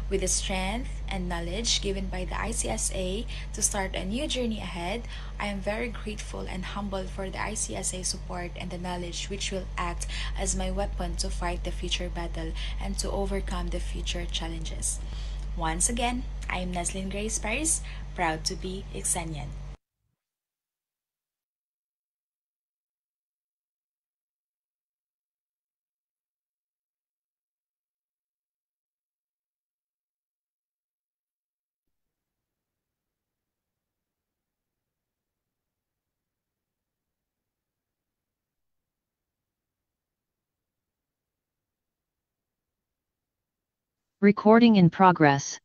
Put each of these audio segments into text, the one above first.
With the strength and knowledge given by the ICSA to start a new journey ahead, I am very grateful and humbled for the ICSA support and the knowledge which will act as my weapon to fight the future battle and to overcome the future challenges. Once again, I am Neslin Grace Paris, proud to be Ixanian. Recording in progress.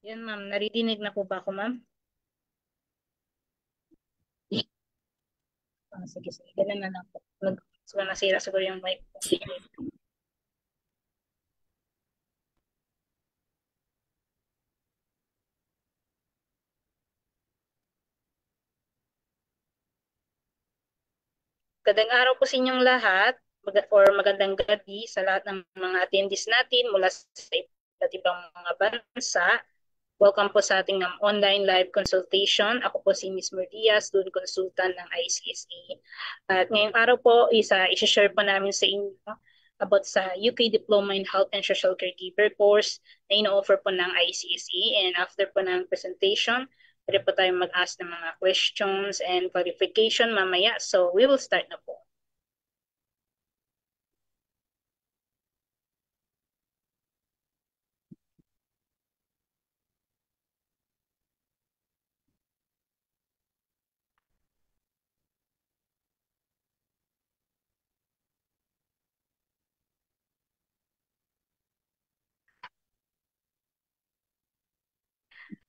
Yan, ma'am. Naririnig na po ba ako, ma'am? Sige, sige. Ganun na lang po. So, nasira siguro yung mic po. Magandang araw po sa inyong lahat or magandang gabi sa lahat ng mga attendees natin mula sa iba't ibang mga bansa. Welcome po sa ating online live consultation. Ako po si Ms. Maria, student consultant ng ICSA. At ngayong araw po, isa-share po namin sa inyo about sa UK Diploma in Health and Social Caregiver course na ino-offer po ng ICSA. And after po ng presentation, pwede po tayo mag-ask ng mga questions and clarification mamaya. So we will start na po.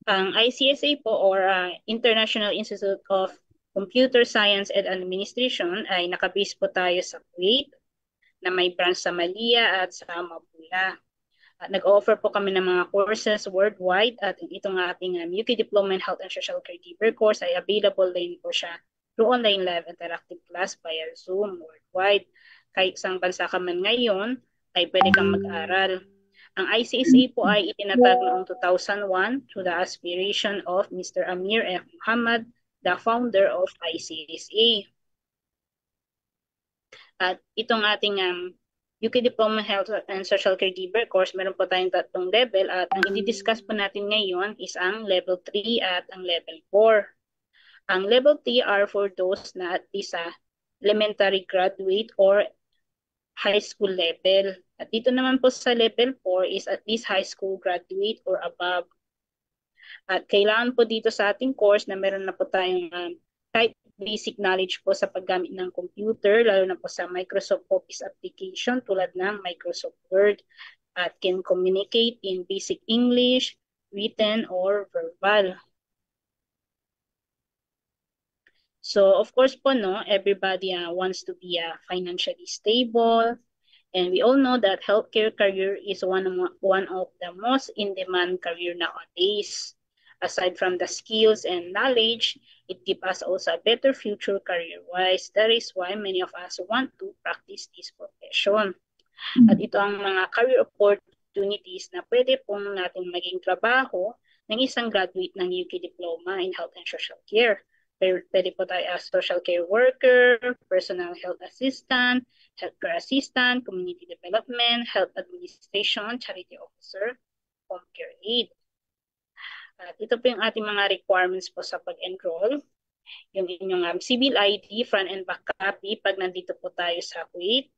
Ang ICSA po or International Institute of Computer Science and Administration ay nakabase po tayo sa Kuwait na may branch sa Malia at sa Mapula. At nag-offer po kami ng mga courses worldwide at itong ating UK Diploma in Health and Social Caregiver course ay available din po siya through online live interactive class via Zoom worldwide. Kahit isang bansa ka man ngayon, ay pwede kang mag-aral. Ang ICSA po ay itinatag noong 2001 through the aspiration of Mr. Amir F. Muhammad, the founder of ICSA. At itong ating UK Diploma Health and Social Caregiver course, meron po tayong tatlong level at ang i-discuss po natin ngayon is ang level 3 at ang level 4. Ang level 3 are for those na at least elementary graduate or high school level. At dito naman po sa level 4 is at least high school graduate or above. At kailangan po dito sa ating course na meron na po tayong kahit basic knowledge po sa paggamit ng computer, lalo na po sa Microsoft Office application tulad ng Microsoft Word at can communicate in basic English, written, or verbal. So, of course po, no, everybody wants to be financially stable And we all know that healthcare career is one of the most in-demand career nowadays. Aside from the skills and knowledge, it gives us also a better future career-wise. That is why many of us want to practice this profession. At ito ang mga career opportunities na pwede pong natin maging trabaho ng isang graduate ng UK Diploma in Health and Social Care. Pwede po tayo as social care worker, personal health assistant, healthcare assistant, community development, health administration, charity officer, home care aide. At ito po yung ating mga requirements po sa pag-enroll. Yung inyong civil ID, front and back copy pag nandito po tayo sa Kuwait.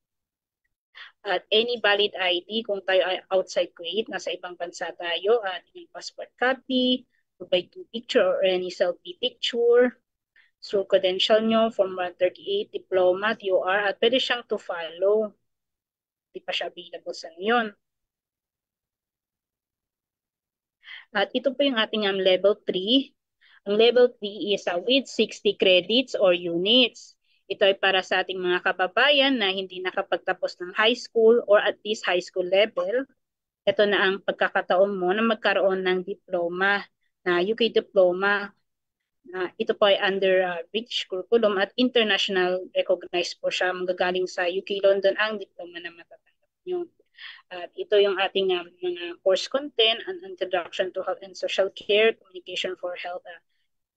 At any valid ID kung tayo ay outside Kuwait, nasa ibang bansa tayo, at yung passport copy, provide two picture or any selfie picture, so credential nyo, Form 138, diploma, TOR, at pwede siyang to follow. Hindi pa siya available sa ngayon. At ito po yung ating level 3. Ang level 3 is with 60 credits or units. Ito ay para sa ating mga kababayan na hindi nakapagtapos ng high school or at least high school level. Ito na ang pagkakataon mo na magkaroon ng diploma, na UK diploma. Ito po ay under British curriculum at international recognized po siya. Magagaling sa UK London ang diploma na matatanggap nyo. At ito yung ating mga course content: an introduction to health and social care, communication for health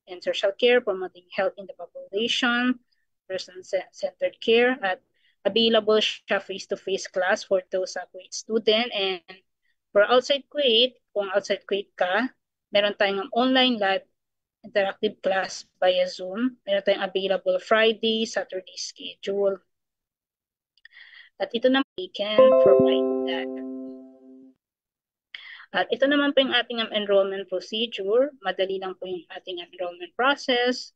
and social care, promoting health in the population, person-centered care, at available siya face-to-face class for those Kuwait student. And for outside Kuwait, kung outside Kuwait ka, meron tayong online live interactive class via Zoom. Meron tayong available Friday, Saturday schedule. At ito naman, we can provide that. At ito naman po yung ating enrollment procedure. Madali lang po yung ating enrollment process.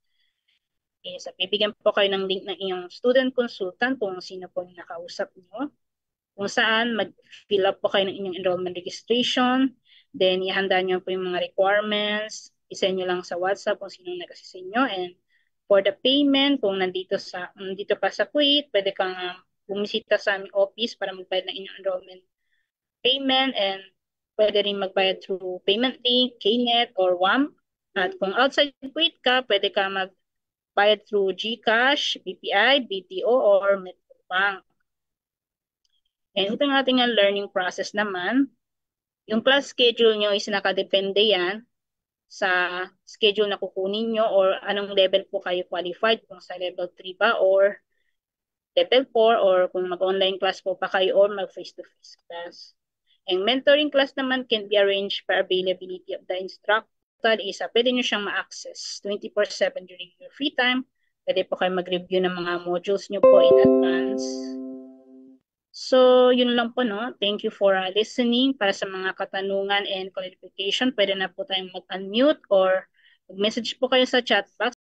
So, bibigyan po kayo ng link ng inyong student consultant kung sino po yung nakausap nyo. Kung saan mag-fill up po kayo ng inyong enrollment registration. Then, ihanda nyo po yung mga requirements. I-send nyo lang sa WhatsApp kung sino nag-assist sa inyo. And for the payment, kung nandito ka sa Kuwait, pwede kang bumisita sa aming office para magbayad ng inyong enrollment payment, and pwede rin magbayad through payment link, KNET, or WAMP. At kung outside Kuwait ka, pwede ka magbayad through GCash, BPI, BDO, or Metrobank. And ito ang ating learning process naman. Yung class schedule nyo is nakadepende yan sa schedule na kukunin nyo or anong level po kayo qualified, kung sa level 3 ba or level 4, or kung mag-online class po pa kayo or mag-face-to-face class. And mentoring class naman can be arranged per availability of the instructor. Is pwede nyo siyang ma-access 24/7 during your free time. Pwede po kayo mag-review ng mga modules nyo po in advance. So, yun lang po, no? Thank you for listening. Para sa mga katanungan and clarification, pwede na po tayong mag-unmute or mag-message po kayo sa chat box.